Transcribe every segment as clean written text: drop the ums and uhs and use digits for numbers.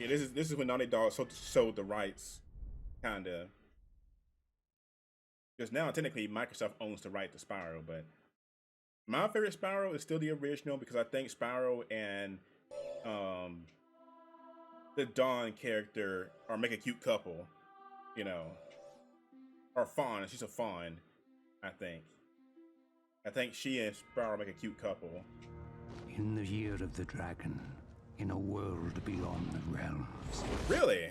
Yeah, this is when Naughty Dog sold the rights, kinda. Because now technically Microsoft owns the right to Spyro, but my favorite Spyro is still the original because I think Spyro and um, the Dawn character are make a cute couple, you know, or fawn. She's a fawn, I think. I think she and Spyro make a cute couple. In the year of the dragon, in a world beyond the realms. Really?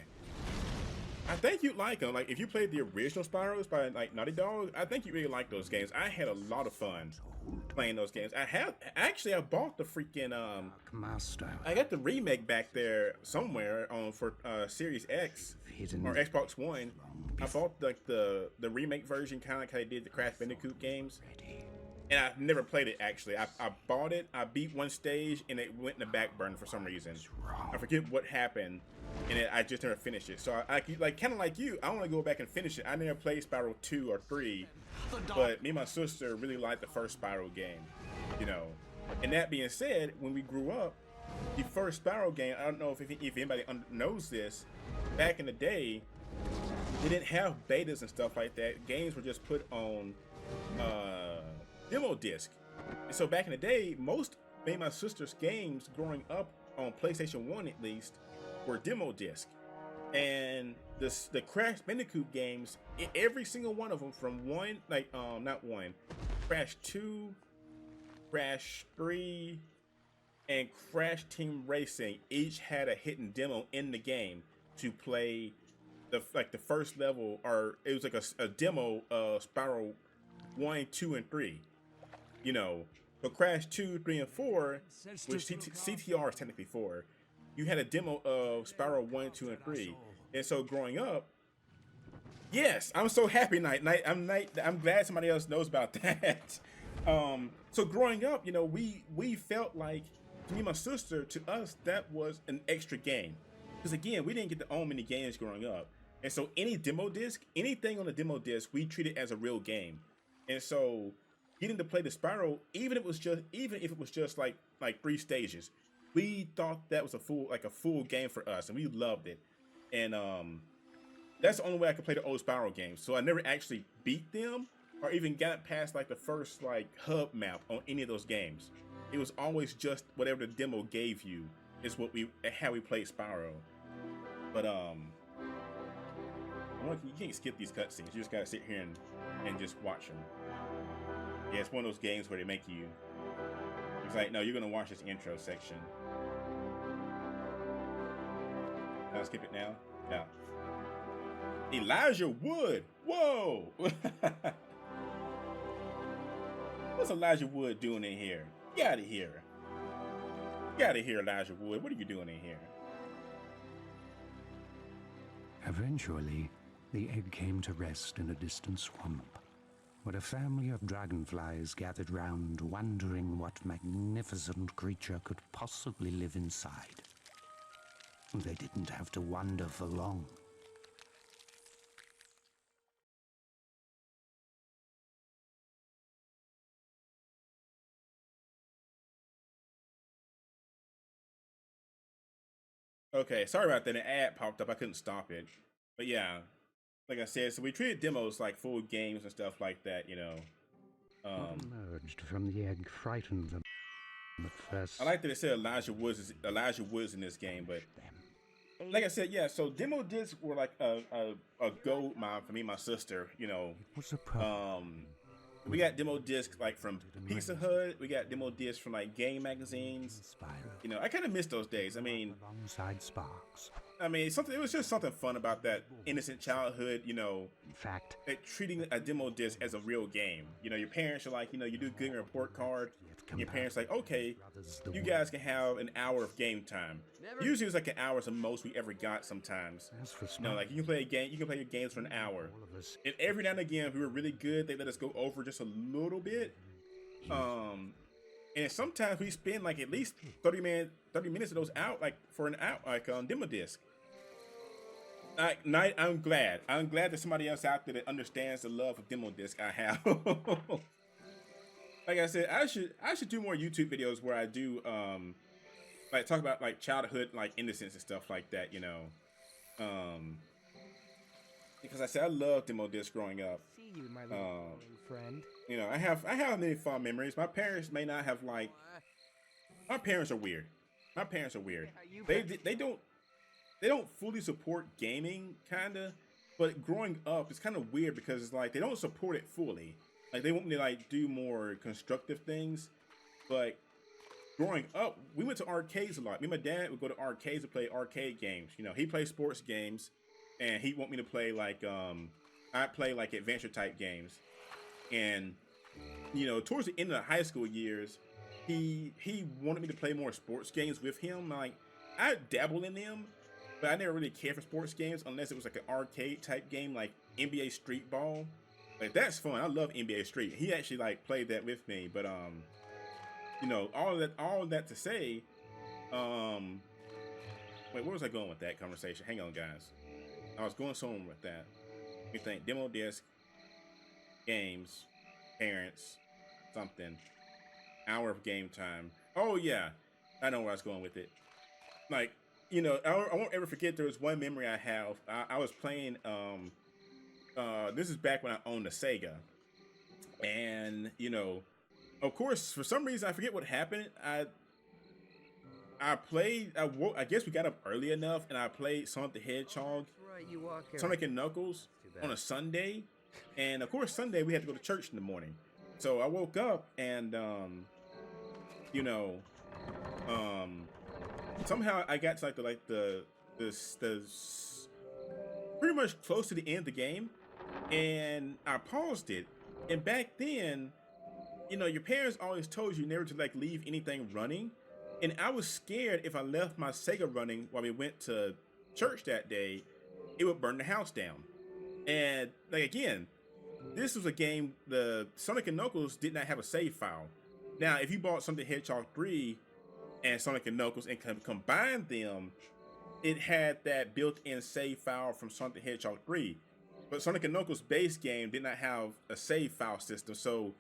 I think you'd like them. Like, if you played the original Spyros by like Naughty Dog, I think you really like those games. I had a lot of fun playing those games. I bought the freaking Master. I got the remake back there somewhere on for Series X or Xbox One. I bought like the remake version, kind of like how they did the Crash Bandicoot games. And I've never played it actually. I bought it, I beat one stage, and it went in the back burner for some reason. I forget what happened, and I just never finished it. So I like kind of like you, I want to go back and finish it. I never played Spyro 2 or 3, but me and my sister really liked the first Spyro game, you know. And that being said, when we grew up, the first Spyro game, I don't know if anybody knows this, back in the day, they didn't have betas and stuff like that. Games were just put on demo disc. And so back in the day, most me and my sister's games growing up on PlayStation 1 at least were demo disc. And the Crash Bandicoot games, every single one of them from not one, Crash 2, Crash 3, and Crash Team Racing each had a hidden demo in the game to play the first level, or it was like a demo of Spyro 1, 2, and 3. You know, but Crash 2, 3, and 4, which CTR is technically 4, you had a demo of Spyro 1, 2, and 3. And so growing up, yes, I'm so happy. I'm glad somebody else knows about that. So growing up, you know, we felt like, to me and my sister, to us, that was an extra game. Because again, we didn't get to own many games growing up. And so any demo disc, anything on the demo disc, we treated as a real game. And so getting to play the Spyro, even if it was just like 3 stages, we thought that was a full game for us, and we loved it. And that's the only way I could play the old Spyro games. So I never actually beat them or even got past like the first like hub map on any of those games. It was always just whatever the demo gave you is how we played Spyro. But you can't skip these cutscenes. You just gotta sit here and just watch them. Yeah, it's one of those games where they make you. It's like, no, you're gonna watch this intro section. Can I skip it now? Yeah. Elijah Wood. Whoa. What's Elijah Wood doing in here? Get out of here. Get out of here, Elijah Wood. What are you doing in here? Eventually, the egg came to rest in a distant swamp, where a family of dragonflies gathered round, wondering what magnificent creature could possibly live inside. They didn't have to wonder for long. Okay, sorry about that. An ad popped up. I couldn't stop it. But yeah, like I said, so we treated demos like full games and stuff like that, you know. What emerged from the egg frightened them at first. I like that it said Elijah Woods in this game, but like I said, yeah. So demo discs were like a gold mine for me and my sister. You know, It was a problem. we got demo discs like from Pizza Hut. We got demo discs from like game magazines. Spyro. You know, I kind of miss those days. I mean, Alongside Sparks. it was just something fun about that innocent childhood. You know, In fact, treating a demo disc as a real game. You know, your parents are like, you know, you do good in your report card. And your parents like, okay, you guys can have an hour of game time. Usually it's like an hour is the most we ever got sometimes. as for You know, like you can play a game, you can play your games for an hour. all of us, And every now and again, if we were really good, they let us go over just a little bit. And sometimes we spend like at least 30 minutes of those out, like for an hour, like on demo disc. I'm glad that somebody else out there that understands the love of demo disc I have. Like I said, I should do more YouTube videos where I do like talk about like childhood like innocence and stuff like that, you know. Um, because I said I loved demo disc growing up. See you, my little friend. You know, I have many fond memories. My parents may not have like. My parents are weird. My parents are weird. They don't fully support gaming, kinda. But growing up, it's kind of weird because it's like they don't support it fully. Like they want me to like do more constructive things. But growing up, we went to arcades a lot. Me and my dad would go to arcades to play arcade games. You know, he plays sports games, and he'd want me to play like I'd play like adventure type games. And you know, towards the end of the high school years, he wanted me to play more sports games with him. Like I dabble in them, but I never really cared for sports games unless it was like an arcade type game like NBA Street Ball. Like that's fun. I love NBA Street. He actually like played that with me. But you know, all that to say, wait, where was I going with that conversation? Hang on, guys. I was going somewhere with that. Let me think. Demo disc, games, parents, something. Hour of game time. Oh yeah, I know where I was going with it. Like, you know, I won't ever forget. There was one memory I have. I was playing. This is back when I owned a Sega, and you know, of course, for some reason I forget what happened. I played. I guess we got up early enough, and I played Sonic the Hedgehog, Sonic and Knuckles on a Sunday, and of course Sunday we had to go to church in the morning. So I woke up and you know, somehow I got to like the pretty much close to the end of the game, and I paused it. And back then, you know, your parents always told you never to like leave anything running, and I was scared if I left my Sega running while we went to church that day, it would burn the house down. And like again, this was a game, the Sonic and Knuckles did not have a save file. Now, if you bought Sonic the Hedgehog 3 and Sonic and Knuckles and combined them, it had that built-in save file from Sonic the Hedgehog 3. But Sonic and Knuckles base game did not have a save file system. So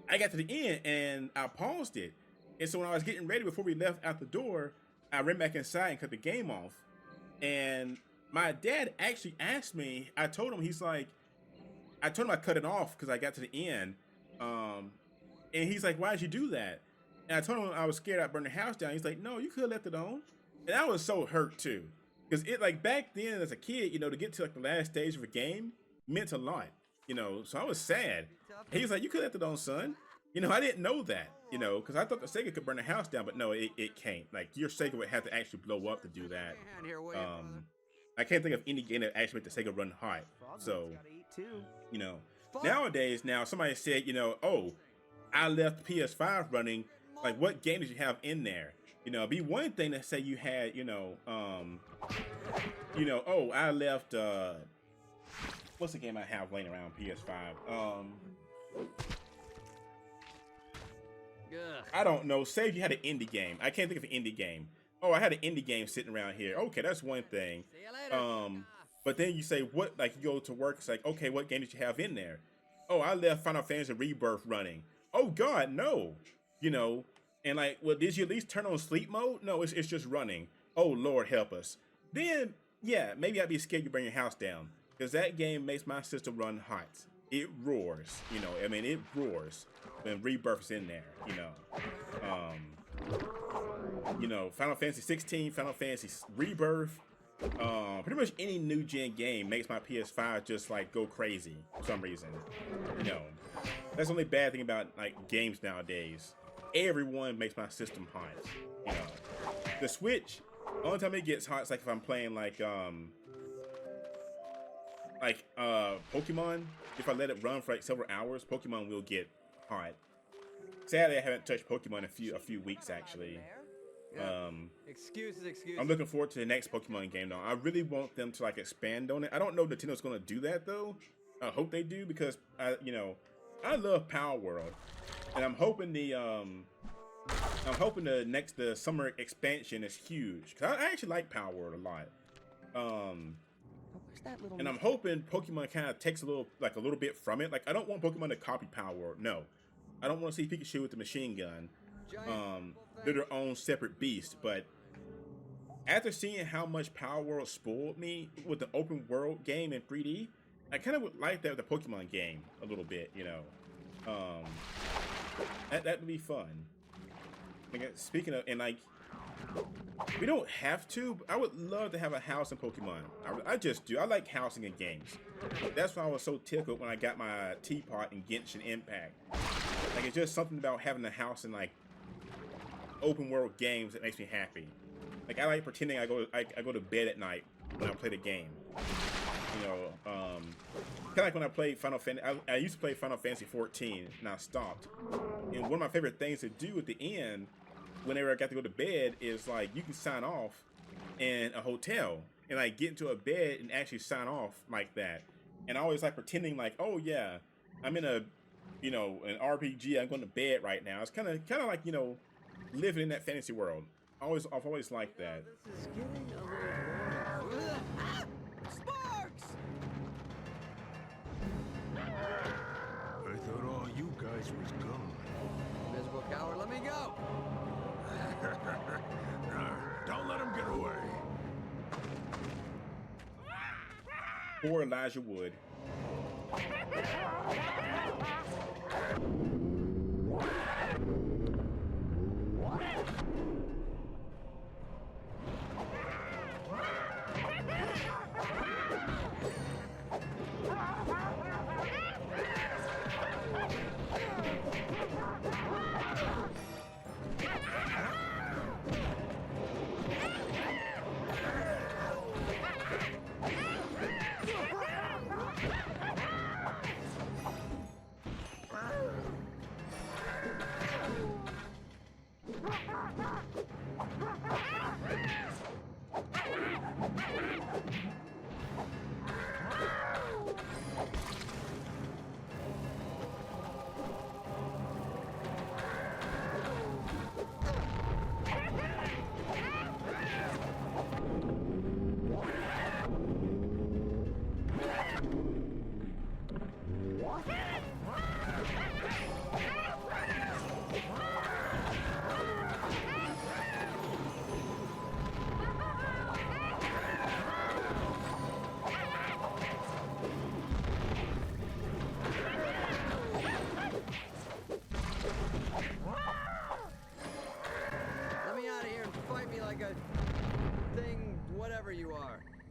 I got to the end and I paused it. And so when I was getting ready before we left out the door, I ran back inside and cut the game off. And my dad actually asked me, I told him I cut it off because I got to the end. And he's like, why'd you do that? And I told him I was scared I'd burn the house down. He's like, no, you could have left it on. And I was so hurt too. Because it like back then as a kid, you know, to get to like the last stage of a game meant a lot, you know. So I was sad. And he's like, you could have left it on, son. You know, I didn't know that, you know, because I thought the Sega could burn the house down, but no, it can't. Like your Sega would have to actually blow up to do that. I can't think of any game that actually made the Sega run hot. So, you know, nowadays, somebody said, you know, oh, I left the PS5 running. Like, what game did you have in there? You know, it'd be one thing to say you had, oh, I left, what's the game I have laying around PS5? I don't know. Say if you had an indie game. I can't think of an indie game. Oh, I had an indie game sitting around here. Okay, that's one thing. But then you say, what, like, you go to work, it's like, okay, what game did you have in there? Oh, I left Final Fantasy Rebirth running. Oh, God, no. You know, and like, well, did you at least turn on sleep mode? No, it's just running. Oh, Lord, help us. Then, yeah, maybe I'd be scared you bring your house down. Because that game makes my system run hot. It roars, you know, I mean, it roars when Rebirth is in there, you know. Final Fantasy 16, Final Fantasy Rebirth, pretty much any new gen game makes my PS5 just like go crazy for some reason. You know, that's the only bad thing about like games nowadays. Everyone makes my system hot. You know, the Switch, only time it gets hot is like if I'm playing like Pokemon. If I let it run for like several hours, Pokemon will get hot. Sadly, I haven't touched Pokemon in a few weeks actually. Excuses. I'm looking forward to the next Pokemon game though. I really want them to like expand on it. I don't know if Nintendo's gonna do that though. I hope they do because I love Power World, and I'm hoping the summer expansion is huge. Cause I actually like Power World a lot. And I'm hoping Pokemon kind of takes a little bit from it. Like I don't want Pokemon to copy Power World. No, I don't want to see Pikachu with the machine gun. They're their own separate beast. But after seeing how much Power World spoiled me with the open world game in 3D, I kind of would like that with the Pokemon game a little bit, you know. That would be fun. Like, speaking of, and like, we don't have to, but I would love to have a house in Pokemon. I just do. I like housing in games. That's why I was so tickled when I got my teapot in Genshin Impact. Like, it's just something about having a house in like open world games that makes me happy. Like, I like pretending I go to bed at night when I play the game. You know, kind of like when I played Final Fantasy. I used to play Final Fantasy 14, and I stopped. And one of my favorite things to do at the end, whenever I got to go to bed, is like you can sign off in a hotel and like get into a bed and actually sign off like that. And I always like pretending like, oh yeah, I'm in a, you know, an RPG. I'm going to bed right now. It's kind of like, you know, living in that fantasy world. I've always liked that. This is getting a little boring. Ah! Sparks! I thought all you guys was gone. Miserable coward, let me go! Don't let him get away. Poor Elijah Wood.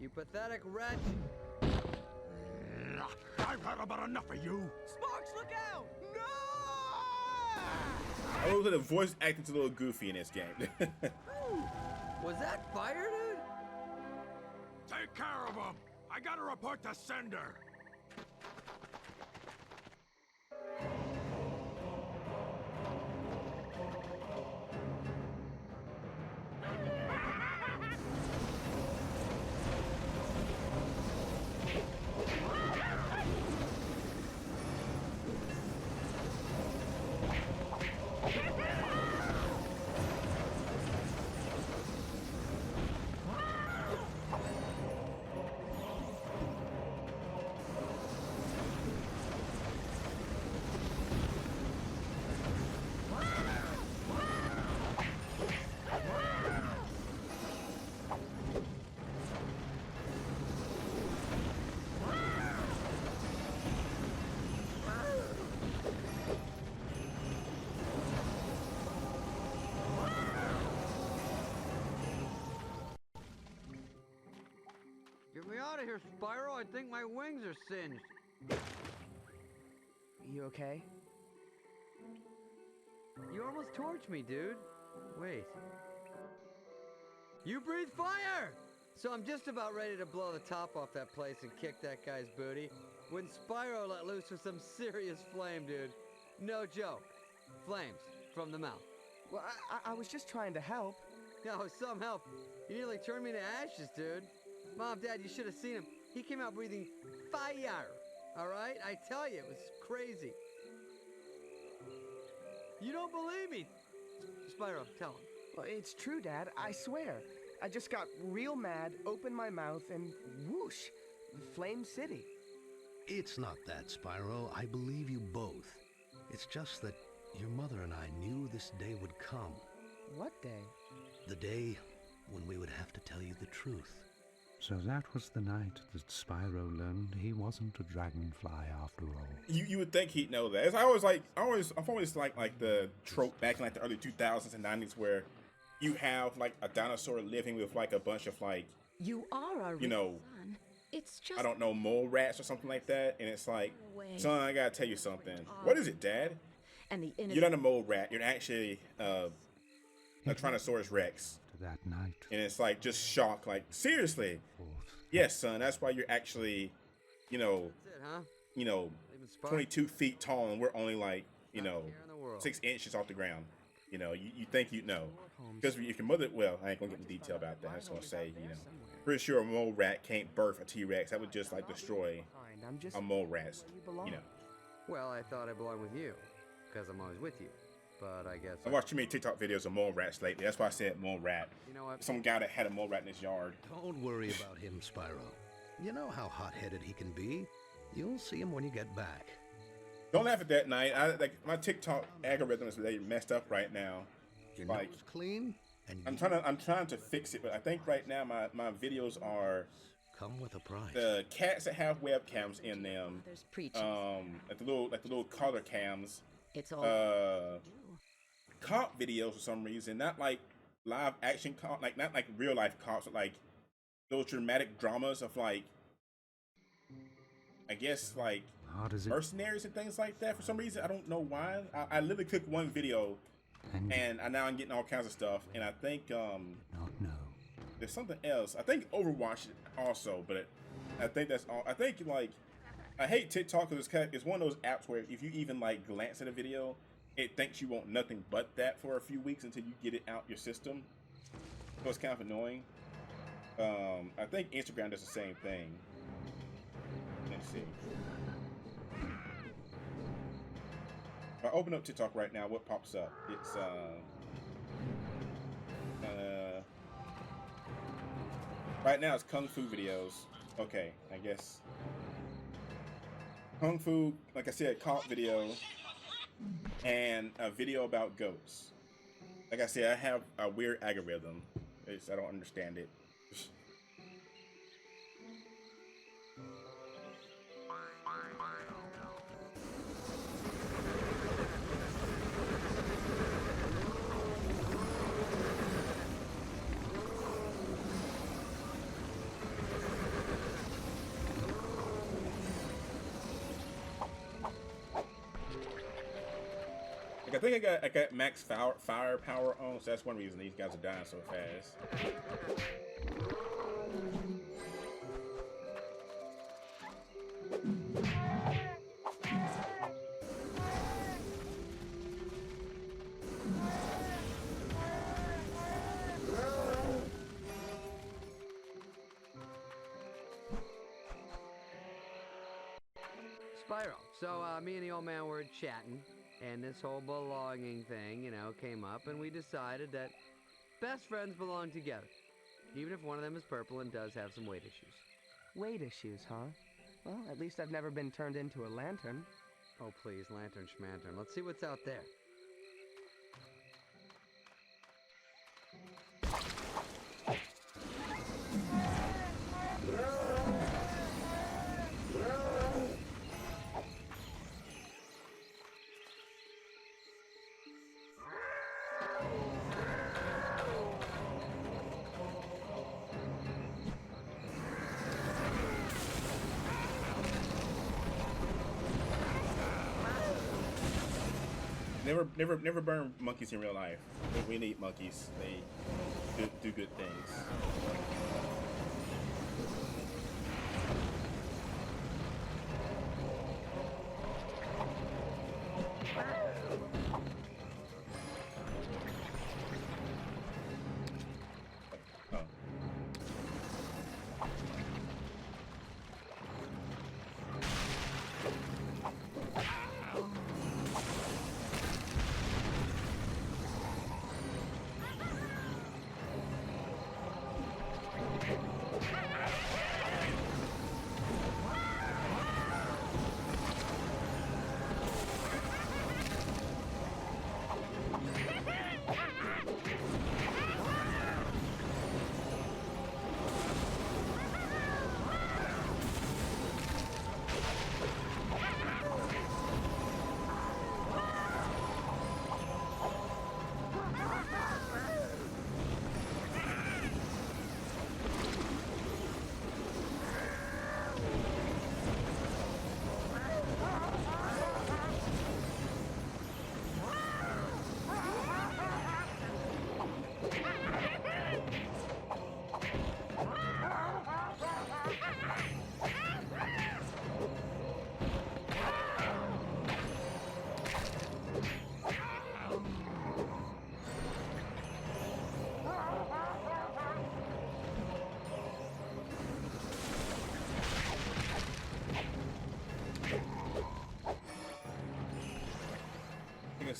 You pathetic wretch! I've had about enough of you. Sparks, look out! No! I love that the voice acting's a little goofy in this game. Was that fire, dude? Take care of him. I gotta report to sender. Get me out of here, Spyro. I think my wings are singed. You okay? You almost torched me, dude. Wait. You breathe fire! So I'm just about ready to blow the top off that place and kick that guy's booty when Spyro let loose with some serious flame, dude. No joke. Flames from the mouth. Well, I was just trying to help. No, some help. You nearly turned me to ashes, dude. Mom, Dad, you should have seen him. He came out breathing fire. All right? I tell you, it was crazy. You don't believe me. Spyro, tell him. Well, it's true, Dad. I swear. I just got real mad, opened my mouth, and whoosh, Flame City. It's not that, Spyro. I believe you both. It's just that Your mother and I knew this day would come. What day? The day when we would have to tell you the truth. So that was the night that Spyro learned he wasn't a dragonfly after all. You would think he'd know that. I've always liked the trope back in like the early 2000s and 90s where you have like a dinosaur living with like a bunch of like, You are our you know, son. It's just I don't know, mole rats or something like that, and it's like, son, I gotta tell you something. What is it, Dad? and the You're not a mole rat. You're actually a Tyrannosaurus Rex. To that night, And it's like just shock, like seriously. Yes, son. That's why you're actually, you know, That's it, huh? you know, Leaving Spark? 22 feet tall, and we're only like, you know, Not a care in the world. 6 inches off the ground. You know, you think you'd know. Because if your mother, well, I ain't gonna get into detail about that. I just gonna say, you know, pretty sure a mole rat can't birth a T-Rex. That would just like destroy I'm just a mole rat. where you belong. You know, Well, I thought I belonged with you, because I'm always with you. But I guess I watched too many TikTok videos of mole rats lately. That's why I said mole rat. You know what? Some guy that had a mole rat in his yard. Don't worry about him, Spyro. You know how hot-headed he can be. You'll see him when you get back. Don't laugh at that, Night. Like my TikTok algorithm is really messed up right now. Your Like, nose clean, and I'm trying to fix it, but I think right now my videos are come with a prize. the cats that have webcams in them. There's preaching. Like the little color cams. It's all Cop videos for some reason, not like live action cop, like not like real life cops, but like those dramatic dramas of like, I guess like hard as it mercenaries and things like that. For some reason, I don't know why. I literally clicked one video, and now I'm getting all kinds of stuff. And I think not know. there's something else. I think Overwatch also, but I think that's all. I think like I hate TikTok because it's one of those apps where if you even like glance at a video, it thinks you want nothing but that for a few weeks until you get it out your system. So it's kind of annoying. I think Instagram does the same thing. Let's see. If I open up TikTok right now, what pops up? It's right now it's Kung Fu videos. Okay, I guess Kung Fu, like I said, cop video and a video about goats. Like I said, I have a weird algorithm. I don't understand it. I think I got max firepower on, so that's one reason these guys are dying so fast. Spyro. So, me and the old man were chatting, and this whole belonging thing, you know, came up, and we decided that best friends belong together, even if one of them is purple and does have some weight issues. Weight issues, huh? Well, at least I've never been turned into a lantern. Oh, please, lantern schmantern. Let's see what's out there. Never burn monkeys in real life. We need monkeys. They do good things. Oh.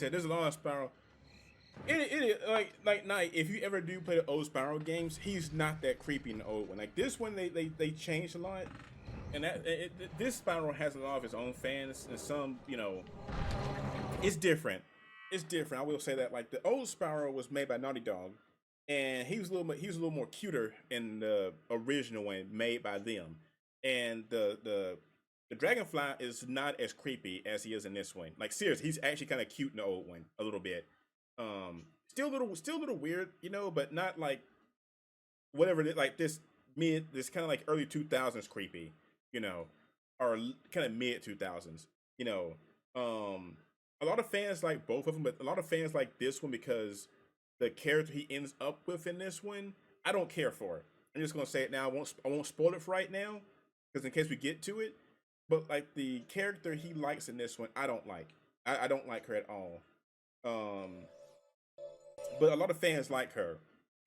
said, there's a lot of Spyro. Like Knight, if you ever do play the old Spyro games, he's not that creepy in the old one. Like this one, they changed a lot, and this Spyro has a lot of his own fans, and some, you know, it's different. It's different. I will say that. Like the old Spyro was made by Naughty Dog, and he was a little more cuter in the original one made by them, and the Dragonfly is not as creepy as he is in this one. Like seriously, he's actually kind of cute in the old one a little bit. Still a little weird, you know, but not like whatever. Like this kind of like early 2000s creepy, you know, or kind of mid 2000s, you know. A lot of fans like both of them, but a lot of fans like this one because the character he ends up with in this one, I don't care for it. I'm just gonna say it now. I won't spoil it for right now, because in case we get to it. But like the character he likes in this one, I don't like. I don't like her at all. But a lot of fans like her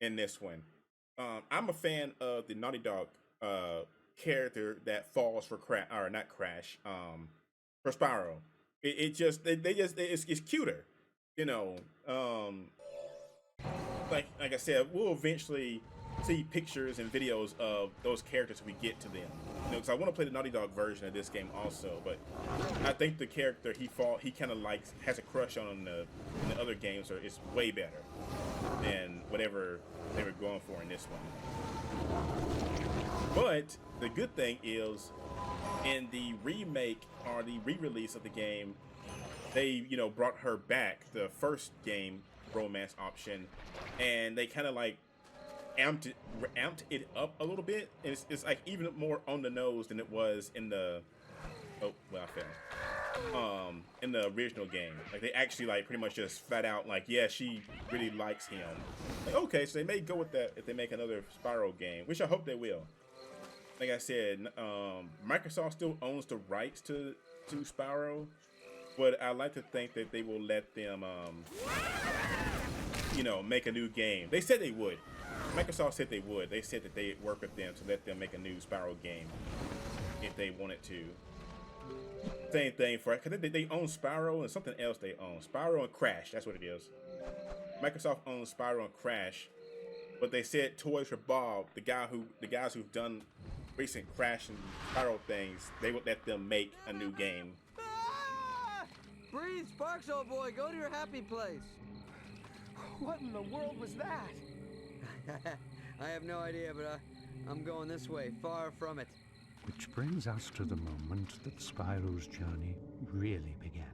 in this one. I'm a fan of the Naughty Dog character that falls for Crash. For Spyro. It's cuter, you know. Like I said, we'll eventually see pictures and videos of those characters when we get to them. You know, because I want to play the Naughty Dog version of this game also, but I think the character he kind of has a crush on in the other games, or it's way better than whatever they were going for in this one. But the good thing is, in the remake or the re-release of the game, they brought her back, the first game romance option, and they kind of like amped it up a little bit. And it's like even more on the nose than it was in the in the original game. Like they actually like pretty much just flat out like, yeah, she really likes him. Like, okay, so they may go with that if they make another Spyro game, which I hope they will. Like I said, Microsoft still owns the rights to Spyro, but I like to think that they will let them make a new game. They said they would. Microsoft said they would. They said that they'd work with them to let them make a new Spyro game if they wanted to. Same thing because they own Spyro and something else they own. Spyro and Crash, that's what it is. Microsoft owns Spyro and Crash, but they said Toys for Bob, the guys who've done recent Crash and Spyro things, they would let them make a new game. Breathe, Sparks, old boy, go to your happy place. What in the world was that? I have no idea, but I'm going this way, far from it. Which brings us to the moment that Spyro's journey really began,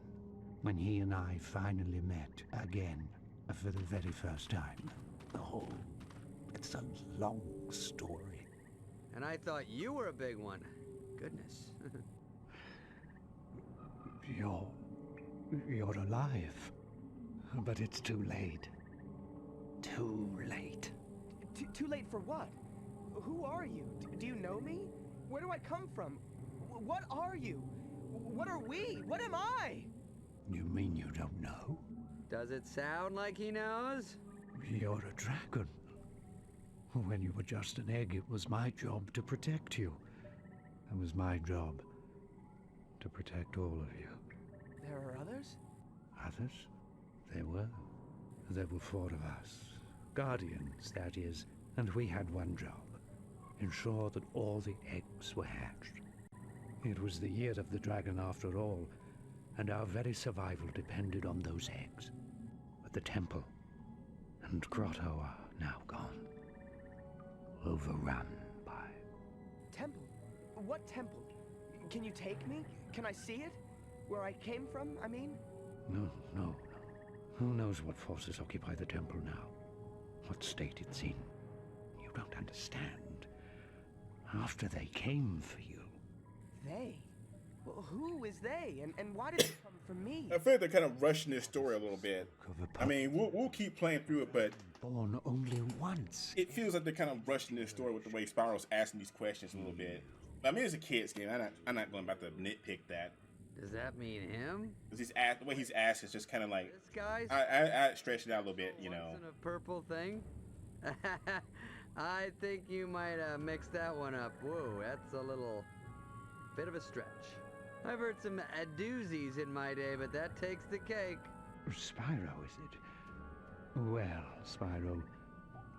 when he and I finally met again for the very first time. Oh, it's a long story. And I thought you were a big one. Goodness. You're alive, but it's too late. Too late. Too late for what? Who are you? Do you know me? Where do I come from? What are you? What are we? What am I? You mean you don't know? Does it sound like he knows? You're a dragon. When you were just an egg, it was my job to protect you. It was my job to protect all of you. There are others? Others? There were. There were 4 of us. Guardians, that is. And we had one job. Ensure that all the eggs were hatched. It was the year of the dragon after all, and our very survival depended on those eggs. But the temple and grotto are now gone. Overrun by... Temple? What temple? Can you take me? Can I see it? Where I came from, I mean? No. Who knows what forces occupy the temple now? What state it's in? You don't understand. After they came for you. They? Well, who is they? And why did they come for me? I feel like they're kind of rushing this story a little bit. I mean, we'll keep playing through it, but... Born only once. It feels like they're kind of rushing this story with the way Spyro's asking these questions a little bit. I mean, it's a kid's game. I'm not going about to nitpick that. Does that mean him? Because the way he's asked is just kind of like... This guy's... I stretched it out a little bit, you know. Once in a purple thing? I think you might mix that one up. Whoa, that's a little bit of a stretch. I've heard some doozies in my day, but that takes the cake. Spyro, is it? Well, Spyro,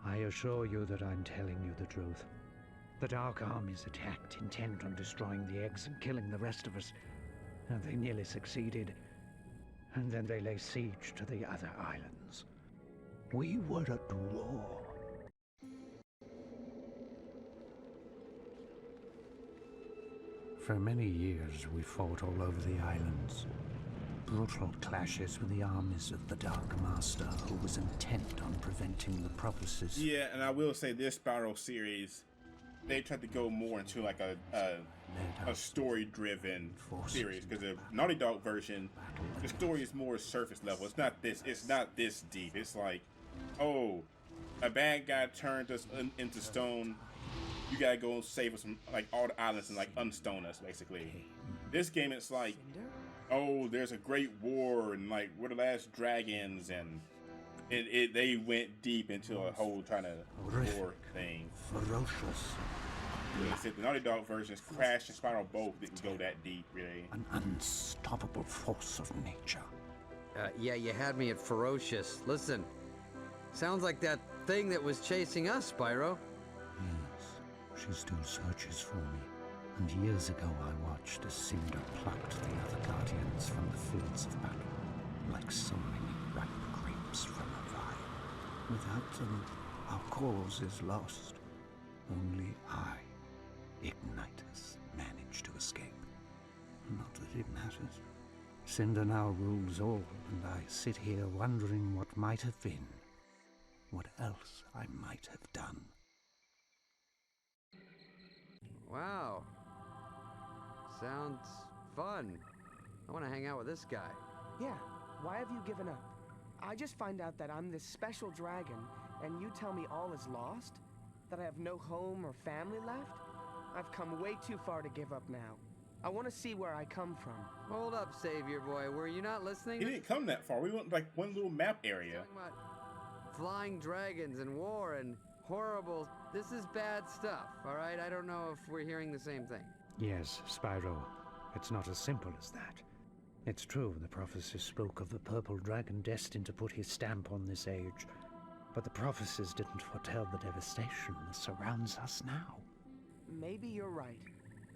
I assure you that I'm telling you the truth. The Dark Army's attacked, intent on destroying the eggs and killing the rest of us. And they nearly succeeded. And then they lay siege to the other islands. We were at war. For many years, we fought all over the islands. Brutal clashes with the armies of the Dark Master, who was intent on preventing the prophecies. Yeah, and I will say this Spyro series, they tried to go more into like a story-driven series, because the Naughty Dog version, the story is more surface level. It's not this deep. It's like, oh, a bad guy turned us into stone. You gotta go save us from like all the islands and like unstone us, basically. This game, it's like, oh, there's a great war and like we're the last dragons, and they went deep into a whole trying to war thing. Ferocious. Like I said, the Naughty Dog versions, Crash and Spyro both didn't go that deep, really. An unstoppable force of nature. Yeah, you had me at ferocious. Listen, sounds like that thing that was chasing us, Spyro. Yes, she still searches for me. And years ago I watched as Cinder plucked the other guardians from the fields of battle, like so many ripe grapes from a vine. Without them, our cause is lost. Only I, Ignitus, managed to escape. Not that it matters. Cinder now rules all, and I sit here wondering what might have been. What else I might have done. Wow. Sounds fun. I want to hang out with this guy. Yeah, why have you given up? I just find out that I'm this special dragon, and you tell me all is lost? That I have no home or family left? I've come way too far to give up now. I want to see where I come from. Hold up, Savior Boy. Were you not listening? He didn't come that far. We went like one little map area. Talking about flying dragons and war and horrible... This is bad stuff, all right? I don't know if we're hearing the same thing. Yes, Spyro. It's not as simple as that. It's true, the prophecies spoke of the purple dragon destined to put his stamp on this age. But the prophecies didn't foretell the devastation that surrounds us now. Maybe you're right,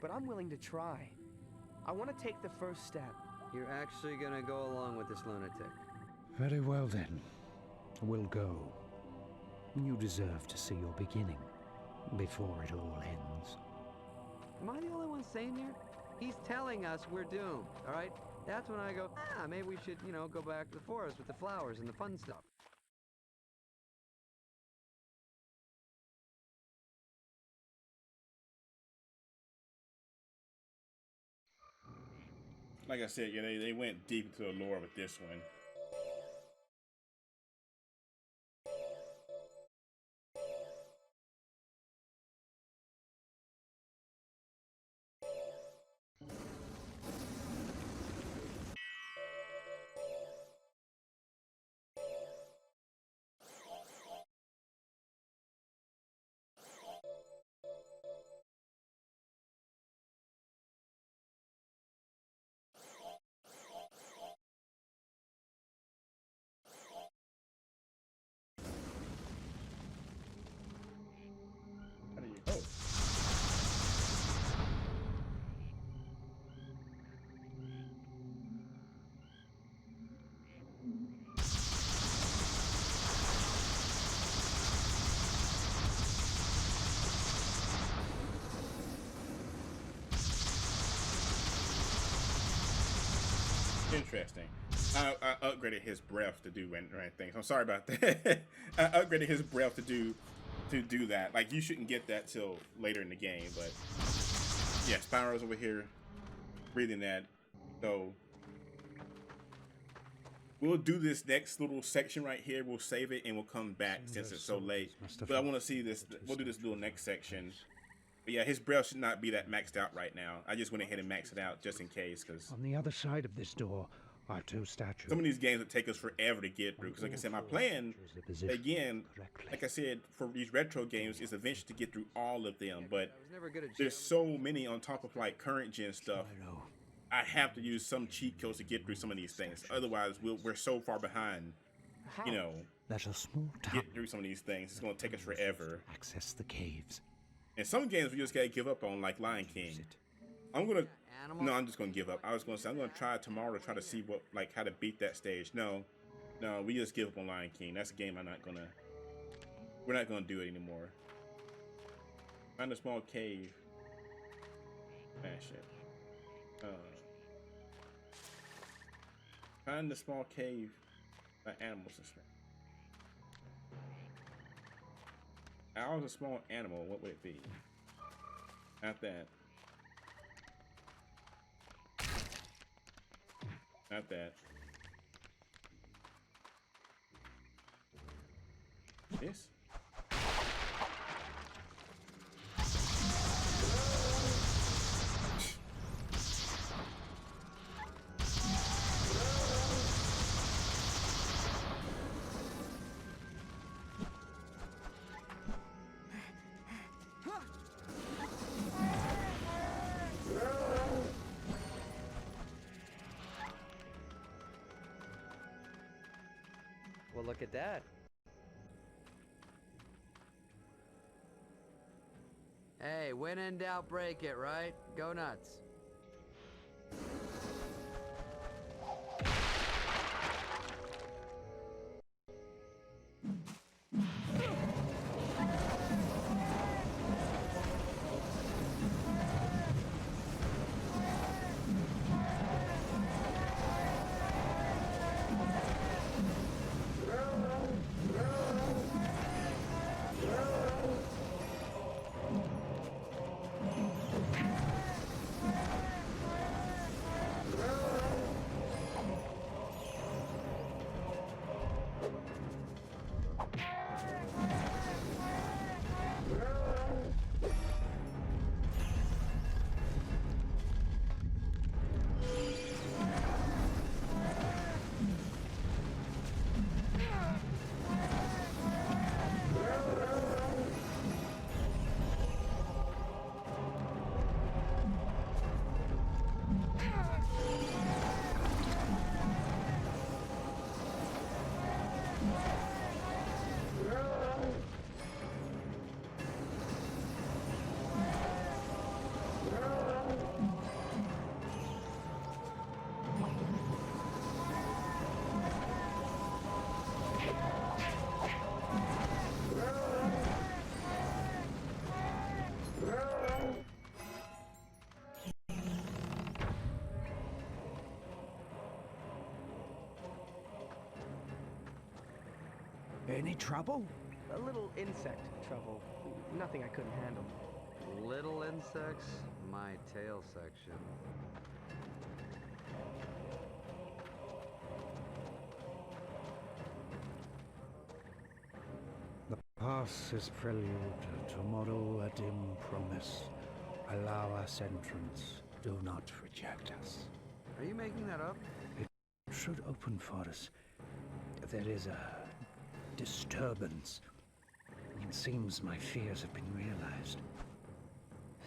but I'm willing to try. I want to take the first step. You're actually gonna go along with this lunatic? Very well then. We'll go. You deserve to see your beginning, before it all ends. Am I the only one sane here? He's telling us we're doomed, all right? That's when I go, maybe we should, go back to the forest with the flowers and the fun stuff. Like I said, yeah, they went deep into the lore with this one. How do you go? Interesting. I upgraded his breath to do right things. I'm sorry about that. I upgraded his breath to do that. Like, you shouldn't get that till later in the game, but yeah, Spyro's over here breathing that. So we'll do this next little section right here. We'll save it and we'll come back since it's so late. But I want to see this. We'll do this little next section. But yeah, his breath should not be that maxed out right now. I just went ahead and maxed it out just in case, because On the other side of this door are two statues. some of these games would take us forever to get through. Because like I said, my plan, again, like I said, for these retro games is eventually to get through all of them. But I was never good at there's so many on top of like current gen stuff. Spyro, I have to use some cheat codes to get through some of these things. Otherwise, we're so far behind. How? You know, Let a small to town get through some of these things. It's gonna take us forever. access the caves. And some games we just gotta give up on, like Lion King. I'm gonna. No, I'm just gonna give up. I was gonna say I'm gonna try tomorrow to try to see what, like, how to beat that stage. No, we just give up on Lion King. That's a game I'm not gonna. We're not gonna do it anymore. Find a small cave. Smash it. Find the small cave by animals and stuff. I was a small animal. What would it be? Not that. Not that. This? Well, look at that. Hey, when in doubt, break it, right? Go nuts. Any trouble? A little insect trouble. Nothing I couldn't handle. Little insects, my tail section. The pass is prelude. Tomorrow a dim promise. Allow us entrance. Do not reject us. Are you making that up? It should open for us. There is a disturbance. It seems my fears have been realized.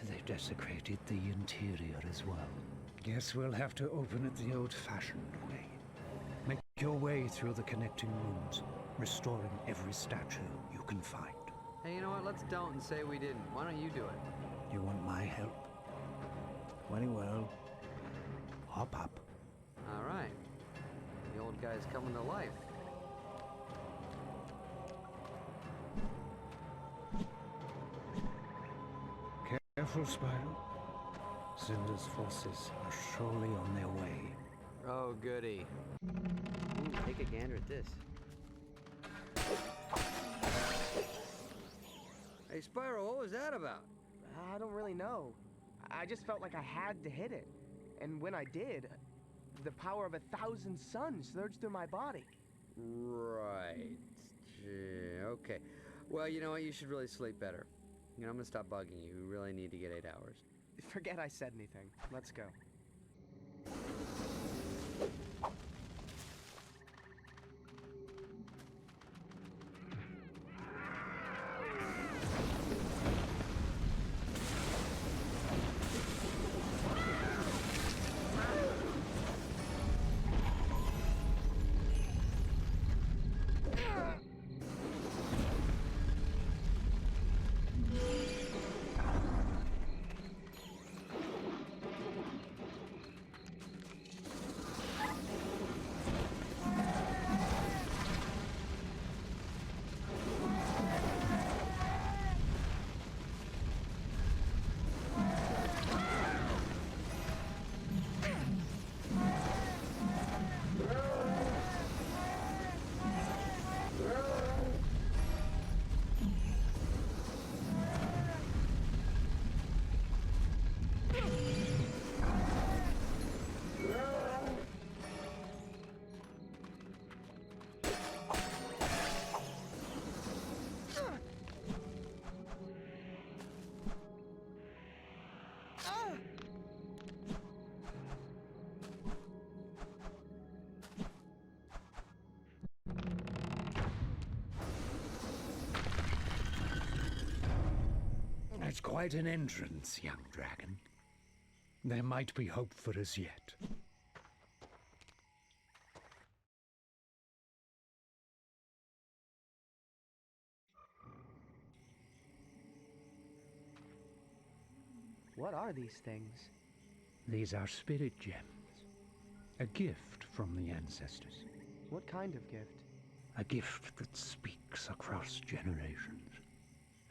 They've desecrated the interior as well. Guess we'll have to open it the old-fashioned way. Make your way through the connecting rooms, restoring every statue you can find. Hey, you know what? Let's don't and say we didn't. Why don't you do it? You want my help? Very well. Hop up. All right. The old guy's coming to life. Careful, Spyro. Cinder's forces are surely on their way. Oh, goody. Ooh, take a gander at this. Hey, Spyro, what was that about? I don't really know. I just felt like I had to hit it. And when I did, the power of 1,000 suns surged through my body. Right. Gee, okay. Well, you know what? You should really sleep better. You know, I'm gonna stop bugging you. You really need to get 8 hours. Forget I said anything. Let's go. was quite an entrance, young dragon. There might be hope for us yet. What are these things? These are spirit gems. A gift from the ancestors. What kind of gift? A gift that speaks across generations.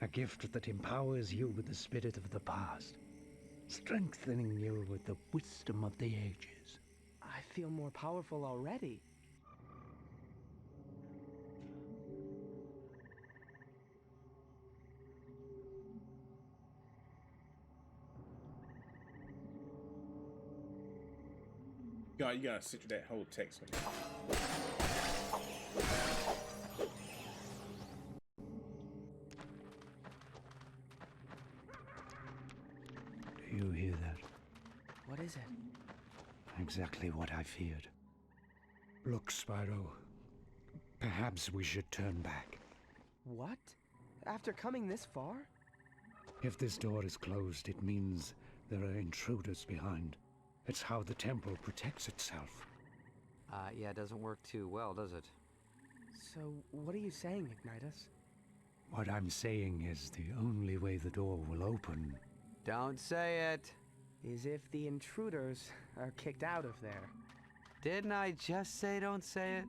A gift that empowers you with the spirit of the past, strengthening you with the wisdom of the ages. I feel more powerful already. God, you gotta sit through that whole text. Do you hear that? What is it? Exactly what I feared. Look, Spyro. Perhaps we should turn back. What? After coming this far? If this door is closed, it means there are intruders behind. It's how the temple protects itself. Yeah, it doesn't work too well, does it? So, what are you saying, Ignitus? What I'm saying is the only way the door will open. Don't say it. Is if the intruders are kicked out of there. Didn't I just say don't say it?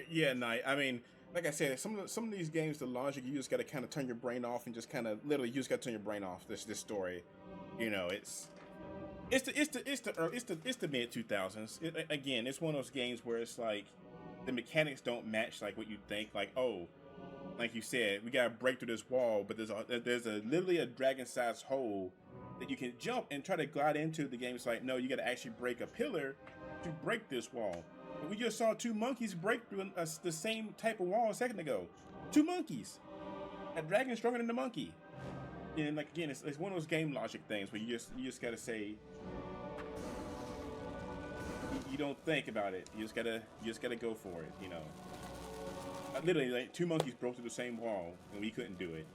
Yeah, Knight. I mean, like I said, some of these games, the logic, you just got to kind of turn your brain off and just kind of literally you just got to turn your brain off. This story, you know, it's the mid 2000s. Again, it's one of those games where it's like the mechanics don't match like what you think. Like, oh, like you said, we gotta break through this wall, but there's literally a dragon-sized hole that you can jump and try to glide into. The game's like, no, you gotta actually break a pillar to break this wall. But we just saw two monkeys break through the same type of wall a second ago. Two monkeys. A dragon stronger than the monkey. And like again, it's one of those game logic things where you just gotta say. You don't think about it. You just gotta go for it. You know. Literally, like two monkeys broke through the same wall, and we couldn't do it.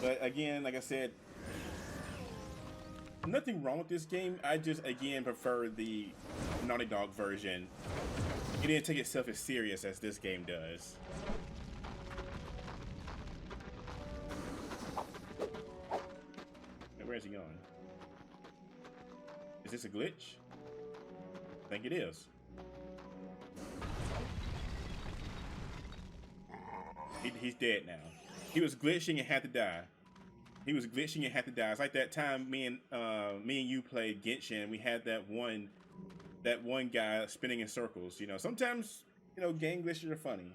But again, like I said, nothing wrong with this game. I just again prefer the Naughty Dog version. It didn't take itself as serious as this game does. Where is he going? Is this a glitch? think it is. He's dead now. He was glitching and had to die. He was glitching and had to die. It's like that time me and you played Genshin. We had that one guy spinning in circles. You know, sometimes, you know, game glitches are funny.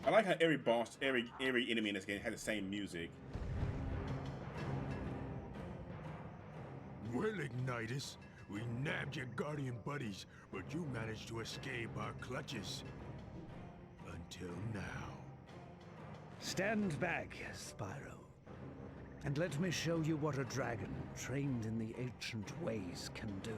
I like how every boss, every enemy in this game has the same music. Well, Ignitus, we nabbed your guardian buddies, but you managed to escape our clutches. Until now. Stand back, Spyro, and let me show you what a dragon trained in the ancient ways can do.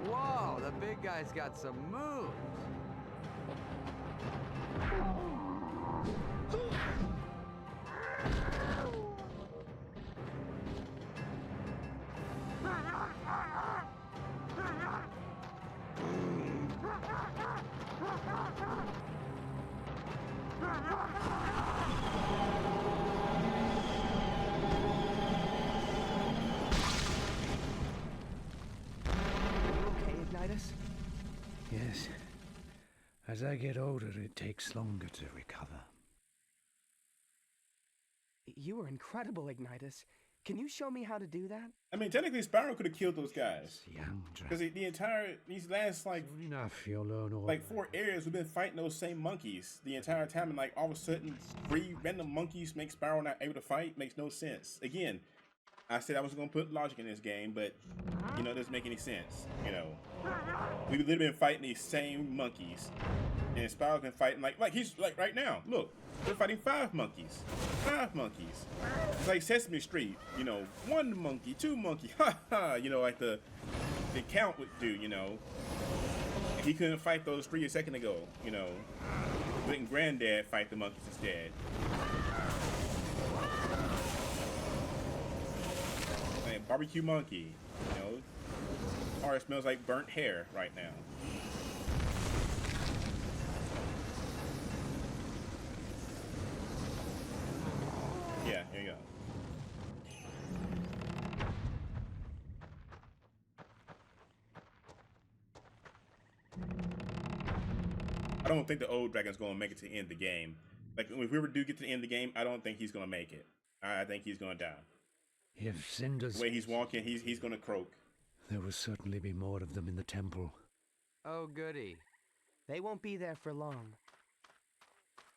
Whoa, the big guy's got some moves. Okay, Ignitus? Yes. As I get older, it takes longer to recover. You were incredible, Ignitus. Can you show me how to do that? I mean, technically, Spyro could have killed those guys. Young Because dragon. these last, like, Soon enough, you'll learn all. like 4 areas, we've been fighting those same monkeys the entire time, and like all of a sudden, 3 random monkeys make Spyro not able to fight. Makes no sense. Again, I said I was gonna put logic in this game, but you know, it doesn't make any sense. You know, we've literally been fighting these same monkeys, and Spyro can fight like he's like right now. Look, we're fighting 5 monkeys. 5 monkeys. It's like Sesame Street. You know, 1 monkey, 2 monkey. Ha ha. You know, like the count would do. You know. He couldn't fight those 3 a second ago, you know. Letting Granddad fight the monkeys instead. Like barbecue monkey, you know. Or it smells like burnt hair right now. Yeah, here you go. I don't think the old dragon's gonna make it to the end of the game. Like, if we ever do get to the end of the game, I don't think he's gonna make it. I think he's gonna die. If Cinder's... The way he's walking, he's gonna croak. There will certainly be more of them in the temple. Oh, goody. They won't be there for long.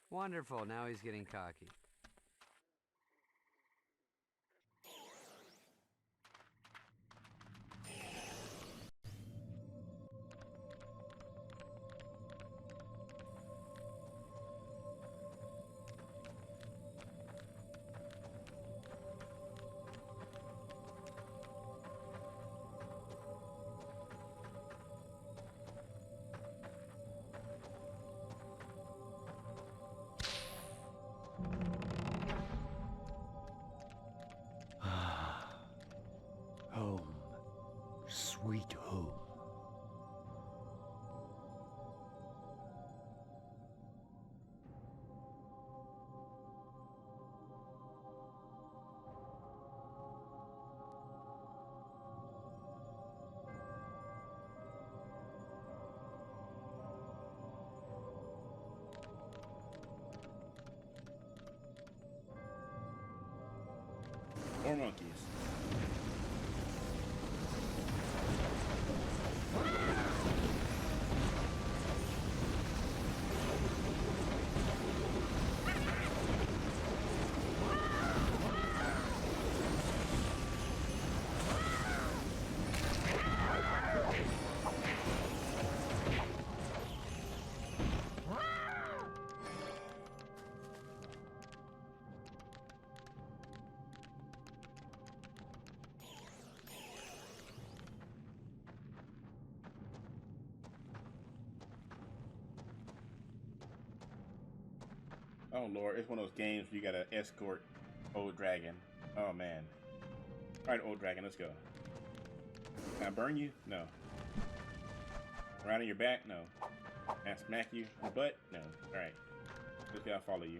Wonderful, now he's getting cocky. Home. Sweet home. More monkeys. Oh Lord, it's one of those games where you gotta escort old dragon. Oh man. Alright, old dragon, let's go. Can I burn you? No. Right on your back? No. Can I smack you in the butt? No. Alright. Let's go, I'll follow you.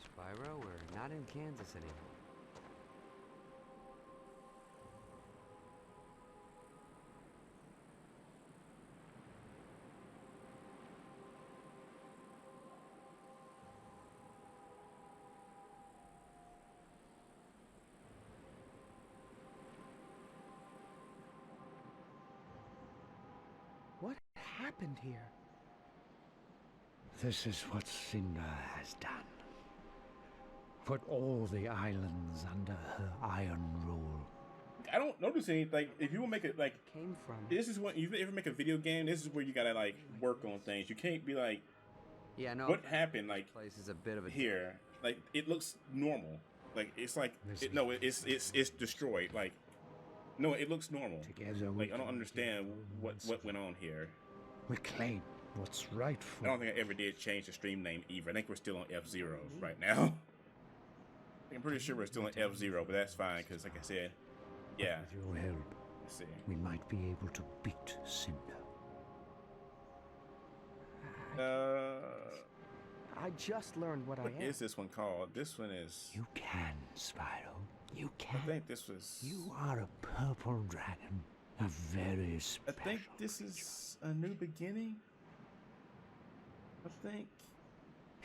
Spyro, we're not in Kansas anymore. What happened here? This is what Cinder has done. Put all the islands under her iron rule. I don't notice anything. If you will make it like Came from. this is what you ever make a video game, this is where you gotta like work on things. You can't be like, Yeah, no. what happened like Place is a bit of a here? Like it looks normal. Like it's like it's destroyed. Like no, it looks normal. Together Like I don't understand what went on here. reclaim what's I rightful. don't think I ever did change the stream name either. I think we're still on F-Zero right now. I'm pretty sure we're still on F-Zero, but that's fine because, like I said, yeah. With your help, Let's see. we might be able to beat Cinder. I just learned what What I am. is this one called? This one is. You can, Spyro. You I can. think this was. You are a purple dragon. A very I special. think this is A New Beginning. I think.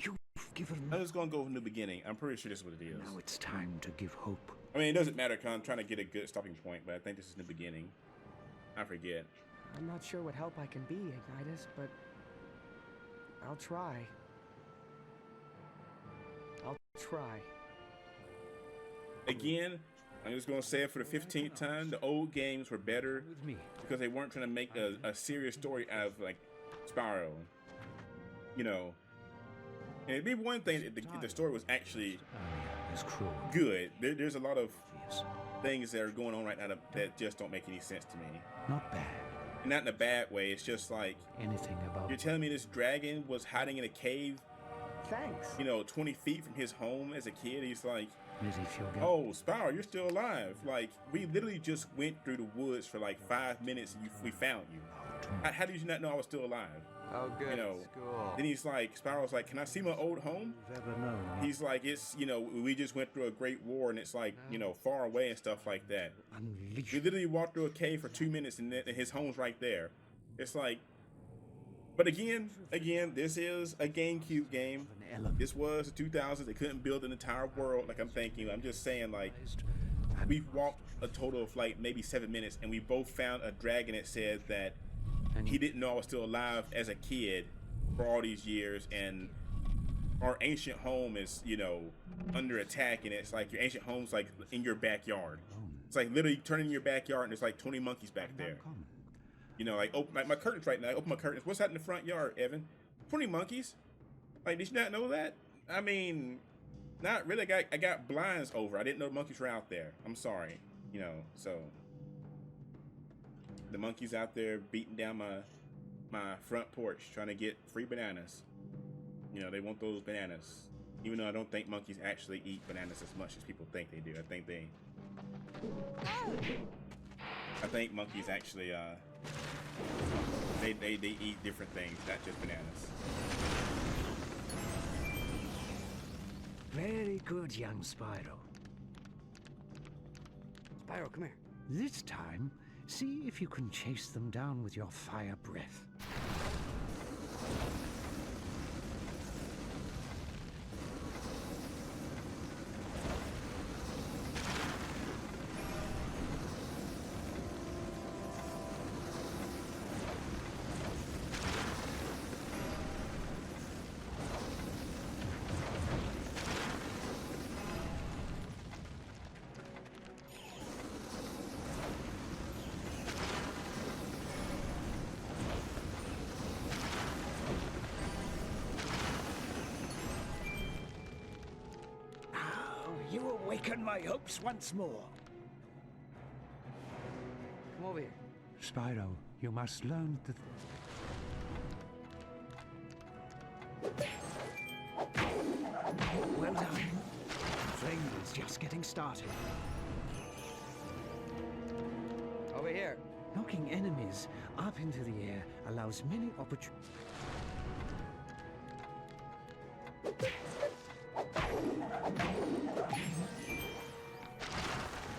You've given I'm just gonna go with New Beginning. I'm pretty sure this is what it is. Now it's time to give hope. I mean, it doesn't matter because I'm trying to get a good stopping point, but I think this is New Beginning. I forget. I'm not sure what help I can be, Ignitus, but I'll try. I'll try. Again, I'm just gonna say it for the 15th time. The old games were better With me. because they weren't trying to make a serious story out of like Spyro. You know, and it'd be one thing if the story was actually Earlier is cruel. good. There's a lot of Obvious. things that are going on right now that just don't make any sense to me. Not bad. And not in a bad way. It's just like Anything about you're telling me this dragon was hiding in a cave, Thanks. 20 feet from his home as a kid. He's like, as if you're going oh, Spyro, you're still alive. Like, we literally just went through the woods for like 5 minutes and we found you. How did you not know I was still alive? Oh, good. You know, School. then he's like, Spyro's like, can I see my old home? you've ever known. He's like, it's, we just went through a great war and it's like, far away and stuff like that. Unleash We literally walked through a cave for 2 minutes and his home's right there. It's like, but again, this is a GameCube game. an element. This was the 2000s. They couldn't build an entire world. Like I'm thinking, I'm just saying, like, we walked a total of like maybe 7 minutes and we both found a dragon that said that he didn't know I was still alive as a kid for all these years, and our ancient home is, under attack, and it's like your ancient home's like in your backyard. It's like literally turning in your backyard and there's like 20 monkeys back there. Like open like my curtains right now. I open my curtains. What's that in the front yard, Evan? 20 monkeys. Like, did you not know that? I mean, not really. I got blinds over. I didn't know monkeys were out there. I'm sorry. So the monkeys out there beating down my front porch trying to get free bananas. They want those bananas. Even though I don't think monkeys actually eat bananas as much as people think they do. I think monkeys actually they eat different things, not just bananas. Very good, young Spyro. Spyro, come here. This time, see if you can chase them down with your fire breath. awaken my hopes once more. Come over here. Spyro, you must learn the... Well done. Flame is just getting started. Over here. Knocking enemies up into the air allows many opportunities.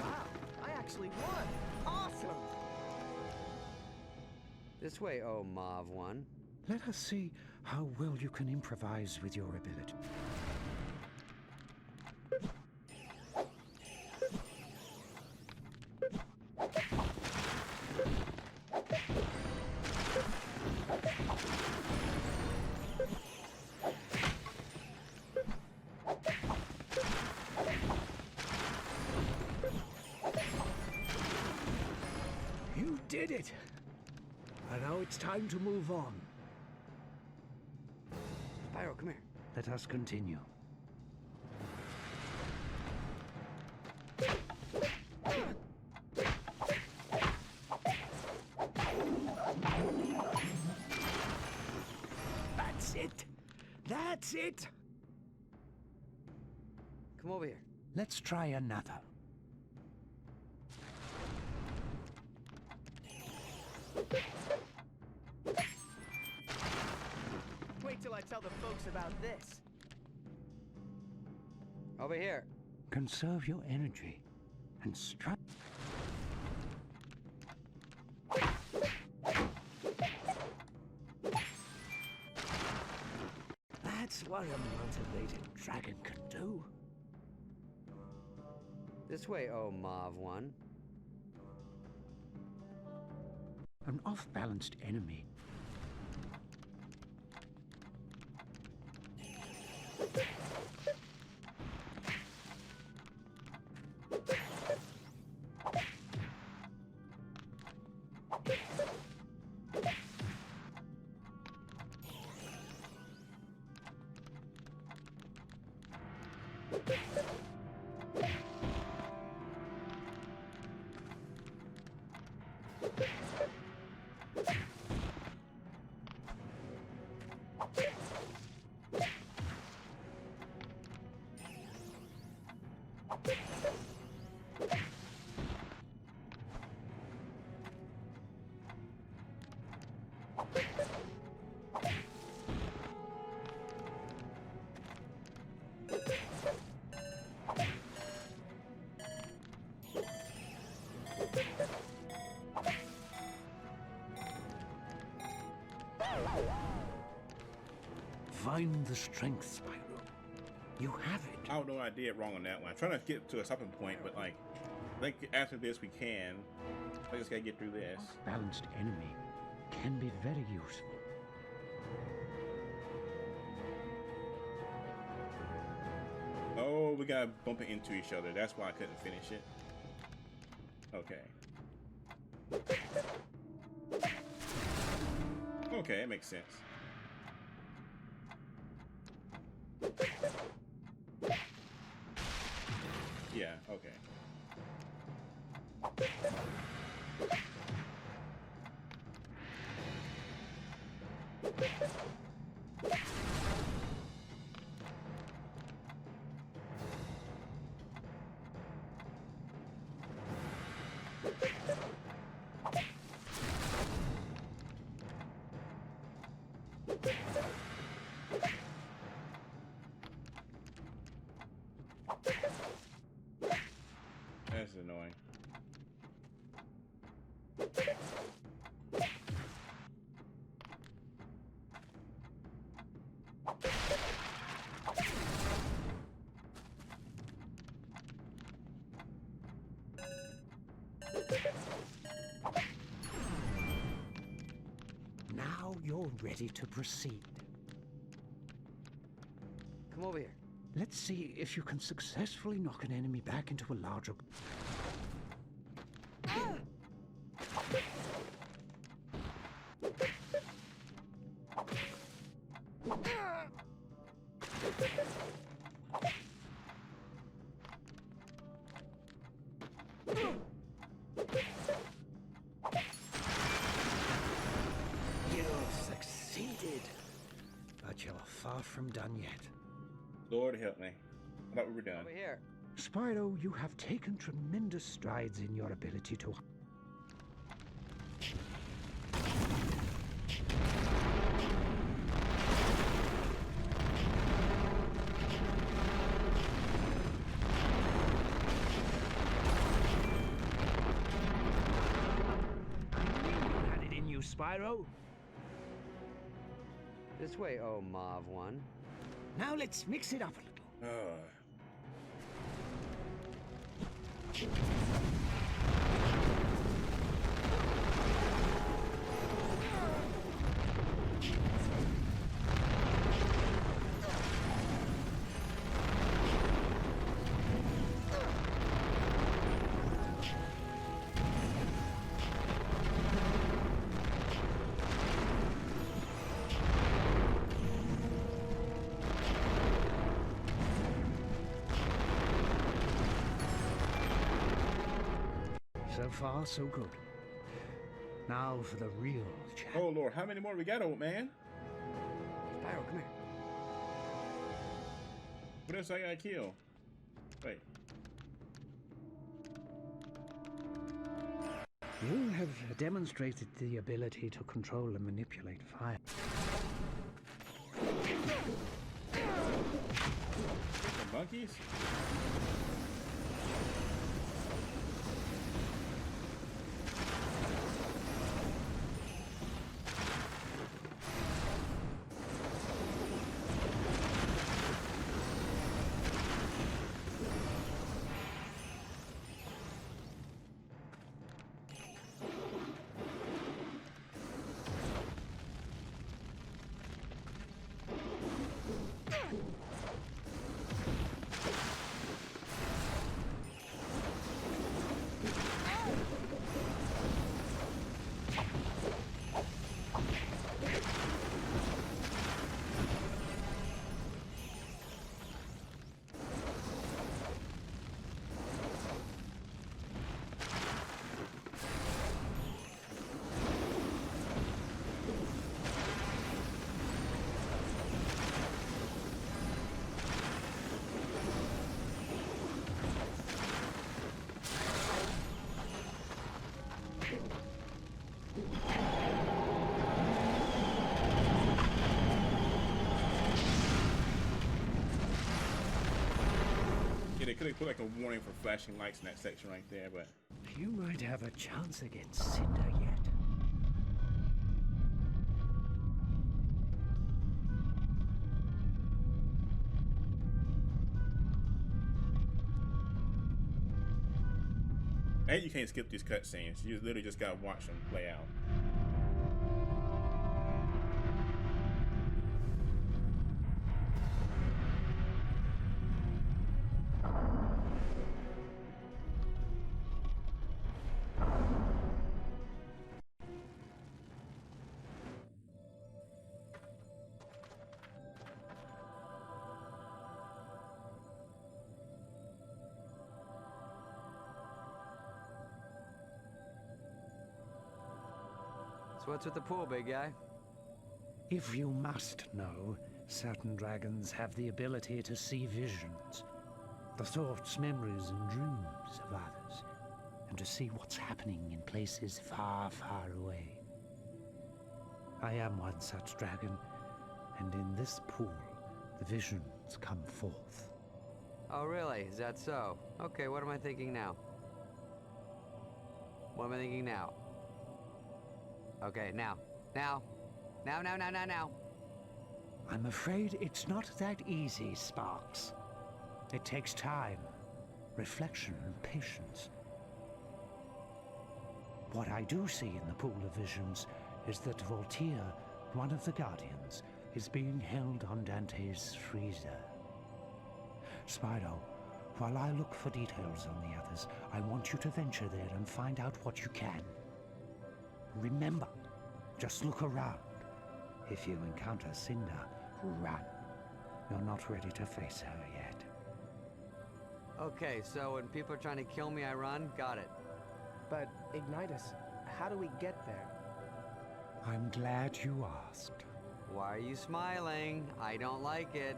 Wow, I actually won. Awesome. This way, oh Mauve one. Let us see how well you can improvise with your ability. You did it! And now it's time to move on. Spyro, come here. Let us continue. That's it! That's it! Come over here. Let's try another. Wait till I tell the folks about this. Over here. Conserve your energy and strike. That's what a motivated dragon can do. This way, oh Mauve one. An off-balanced enemy. Find the strength, Spyro. You have it. I don't know, I did wrong on that one. I'm trying to get to a stopping point, but like, I think after this we can. I just gotta get through this. Balanced enemy can be very useful. Oh, we gotta bump it into each other. That's why I couldn't finish it. Okay. Okay, that makes sense. Yeah, okay. That's annoying. Now you're ready to proceed. Come over here. Let's see if you can successfully knock an enemy back into a larger... But you're far from done yet. Lord help me. I thought we were done. Over here. Spyro, you have taken tremendous strides in your ability to... You had it in you, Spyro. This way, oh Mauve one. Now let's mix it up a little. So far, so good. Now for the real challenge. Oh Lord, how many more we got, old man? Spyro, come here. What else I gotta kill? Wait. You have demonstrated the ability to control and manipulate fire. Some monkeys? They could have put like a warning for flashing lights in that section right there, but You might have a chance against Cinder yet. and you can't skip these cutscenes. You literally just gotta watch them play out. So what's with the pool, big guy? If you must know, certain dragons have the ability to see visions, the thoughts, memories, and dreams of others, and to see what's happening in places far, far away. I am one such dragon, and in this pool, the visions come forth. Oh, really? Is that so? Okay, what am I thinking now? What am I thinking now? Okay, now. Now. I'm afraid it's not that easy, Sparks. It takes time, reflection, and patience. What I do see in the pool of visions is that Voltaire, one of the Guardians, is being held on Dante's freezer. Spyro, while I look for details on the others, I want you to venture there and find out what you can. Remember, just look around. If you encounter Cinder, run. You're not ready to face her yet. Okay, so when people are trying to kill me, I run? Got it. But, Ignitus, how do we get there? I'm glad you asked. Why are you smiling? I don't like it.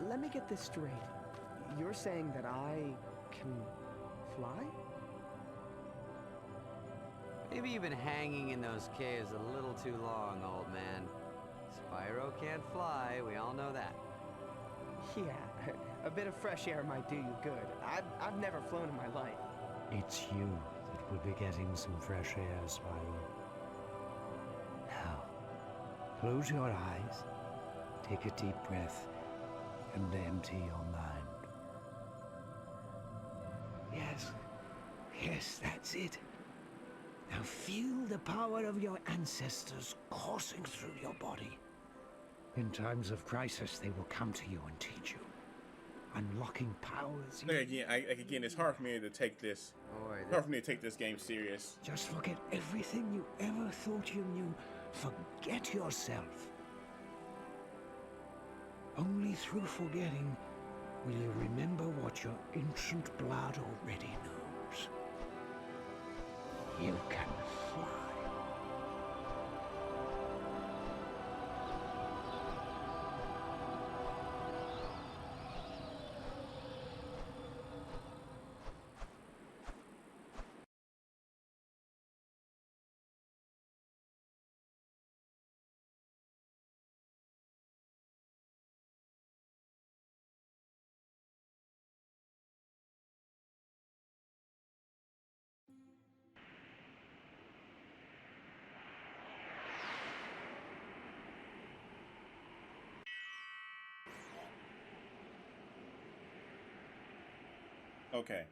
Let me get this straight. You're saying that I can fly? Maybe you've been hanging in those caves a little too long, old man. Spyro can't fly, we all know that. Yeah, a bit of fresh air might do you good. I've never flown in my life. It's you that will be getting some fresh air, Spyro. Now, close your eyes, take a deep breath, and empty your mind. Yes, that's it. Now feel the power of your ancestors coursing through your body. In times of crisis, they will come to you and teach you, unlocking powers. Again, it's hard for me to take this. Hard for me to take this game serious. Just forget everything you ever thought you knew. Forget yourself. Only through forgetting will you remember what your ancient blood already knows. You can fly. Okay,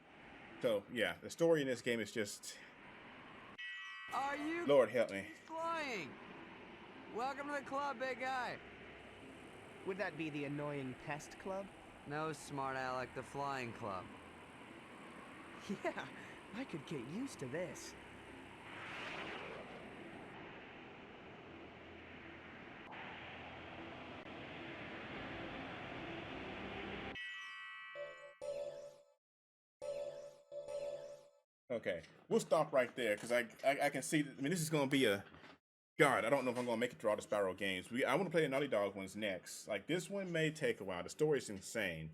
so yeah, the story in this game is just. Are you Lord help me. flying? Welcome to the club, big guy. Would that be the annoying pest club? No, smart Alec, the flying club. Yeah, I could get used to this. Okay, we'll stop right there because I can see. I mean, this is gonna be a. God, I don't know if I'm gonna make it through all the Spyro games. I want to play the Naughty Dog ones next. Like this one may take a while. The story's insane.